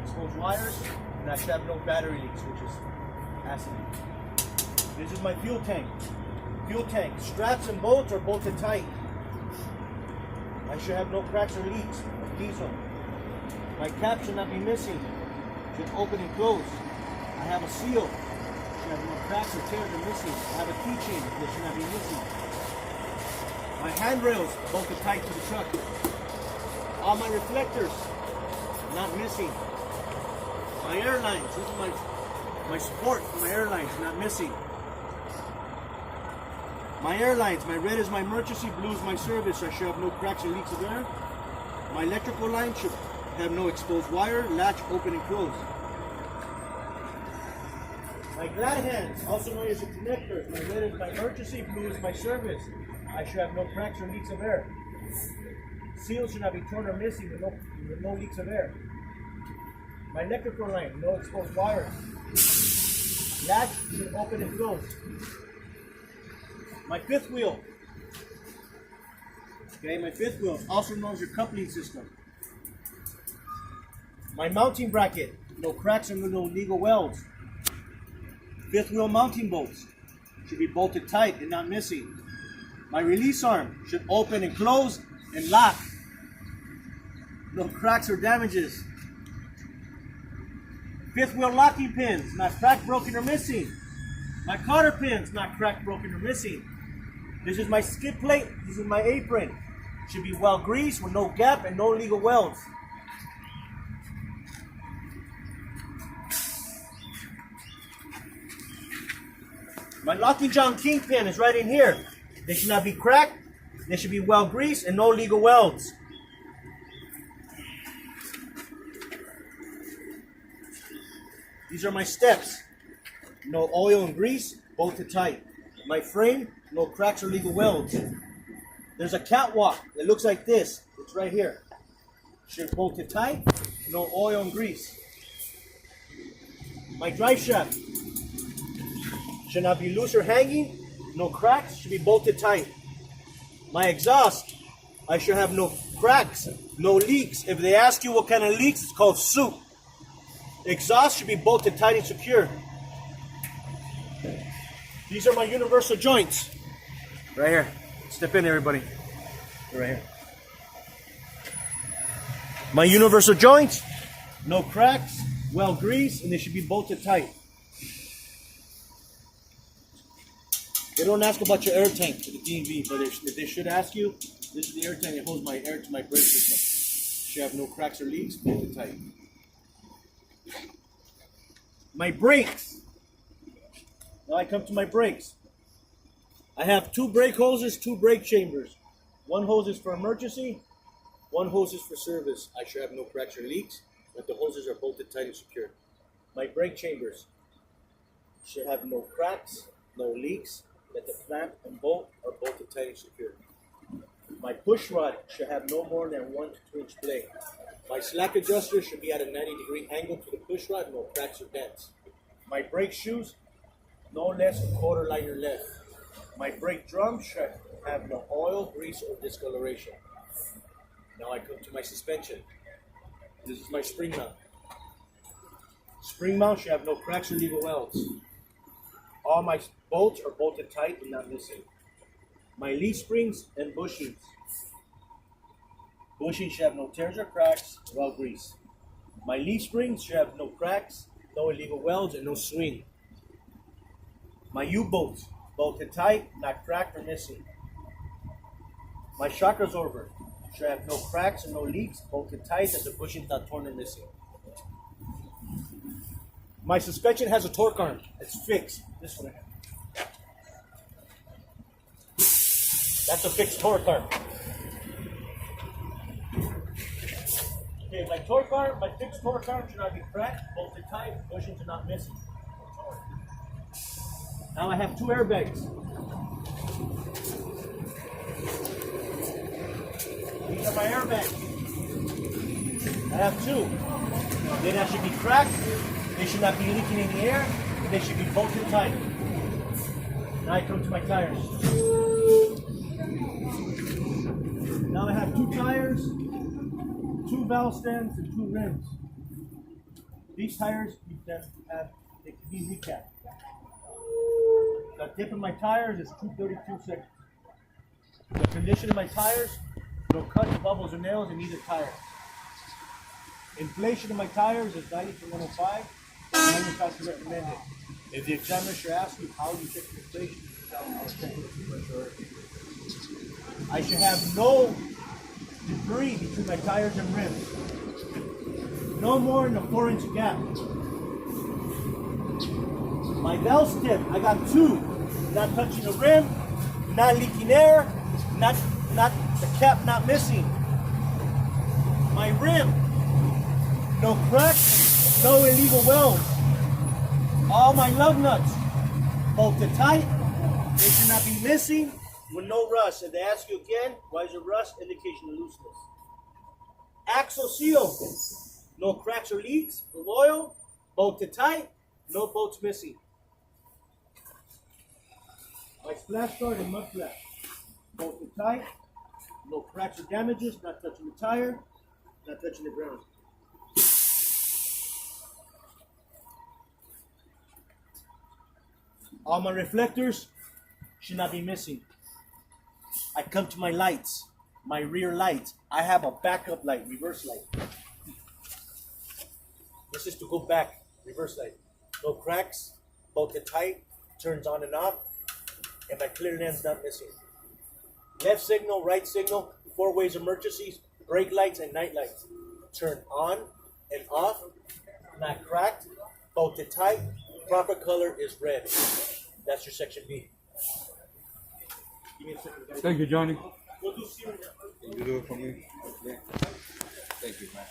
exposed wires, and I should have no battery leaks, which is acid. This is my fuel tank. Fuel tank. Straps and bolts are bolted tight. I should have no cracks or leaks. Diesel. My cap should not be missing. Should open and close. I have a seal. Should have no cracks or tears or missing. I have a keychain that should not be missing. My handrails bolted tight to the truck. All my reflectors not missing. My airlines, this is my support for my airlines, not missing. My airlines, my red is my emergency, blue is my service. I should have no cracks or leaks of air. My electrical line should have no exposed wire, latch open and close. My glad hands, also known as the connectors, my red is my emergency, blue is my service. I should have no cracks or leaks of air. Seals should not be torn or missing with no leaks of air. My electrical line, no exposed wires. Latch should open and close. My fifth wheel. Okay, my fifth wheel, also known as your coupling system. My mounting bracket, no cracks and no legal welds. Fifth wheel mounting bolts should be bolted tight and not missing. My release arm should open and close and lock. No cracks or damages. Fifth wheel locking pins, not cracked, broken, or missing. My cotter pins, not cracked, broken, or missing. This is my skid plate. This is my apron. Should be well greased with no gap and no legal welds. My Lockheed John King pin is right in here. They should not be cracked. They should be well greased and no legal welds. These are my steps. No oil and grease, bolted tight. My frame, no cracks or legal welds. There's a catwalk that looks like this. It's right here. Should bolt it tight, no oil and grease. My drive shaft should not be loose or hanging, no cracks, should be bolted tight. My exhaust, I should have no cracks, no leaks. If they ask you what kind of leaks, it's called soup. Exhaust should be bolted tight and secure. These are my universal joints. Right here. Step in, everybody. Right here. My universal joints, no cracks, well greased, and they should be bolted tight. They don't ask about your air tank to the D&B, but if they should ask you, this is the air tank that holds my air to my brake system. Should have no cracks or leaks, bolted tight. My brakes. Now I come to my brakes. I have 2 brake hoses, 2 brake chambers. One hose is for emergency, one hose is for service. I should have no cracks or leaks, but the hoses are bolted tight and secure. My brake chambers should have no cracks, no leaks, that the clamp and bolt are bolted tight and secure. My push rod should have no more than 1 to 2 inch blade. My slack adjuster should be at a 90-degree angle to the push rod, no cracks or dents. My brake shoes, no less than quarter liner left. My brake drum should have no oil, grease, or discoloration. Now I come to my suspension. This is my spring mount. Spring mount should have no cracks or legal welds. All my bolts are bolted tight and not missing. My leaf springs and bushings. Bushings should have no tears or cracks, well greased. My leaf springs should have no cracks, no illegal welds, and no swing. My U-bolts, bolted tight, not cracked or missing. My shock absorber should have no cracks and no leaks, bolted tight, and the bushings not torn or missing. My suspension has a torque arm. It's fixed. This one I have. That's a fixed torque arm. Okay, my torque arm, my fixed torque arm should not be cracked, bolted tight, bushings are not missing. Now I have 2 airbags. These are my airbags. I have 2. They should be cracked, they should not be leaking in the air, and they should be bolted tight. Now I come to my tires. Now I have 2 tires, 2 valve stands, and 2 rims. These tires you can have, they can be recapped. The tip of my tires is 232 seconds. The condition of my tires, no cuts, bubbles, or nails in either tire. Inflation of my tires is 90 to 105. Manufacturer recommended. If the examiner should ask you how you check the inflation, I'll check it for sure. I should have no debris between my tires and rims. No more than a 4-inch gap. My valve tip, I got 2. Not touching the rim, not leaking air, not the cap not missing. My rim, no cracks, no illegal welds. All my lug nuts, bolted tight. They should not be missing with no rust. If they ask you again, why is there rust? Indication of looseness. Axle seal, no cracks or leaks of oil, bolted tight, no bolts missing. My splash guard and mud flap, bolted tight, no cracks or damages, not touching the tire, not touching the ground. All my reflectors should not be missing. I come to my lights, my rear lights. I have a backup light, reverse light. This is to go back, reverse light. No cracks, bolted tight, turns on and off, and my clear lens not missing. Left signal, right signal, 4 ways emergencies, brake lights and night lights. Turn on and off, not cracked, bolted tight, proper color is red. That's your section B. Give me a second, guys. Thank you, Johnny. We'll do series. Can you do it for me? Okay. Thank you, man.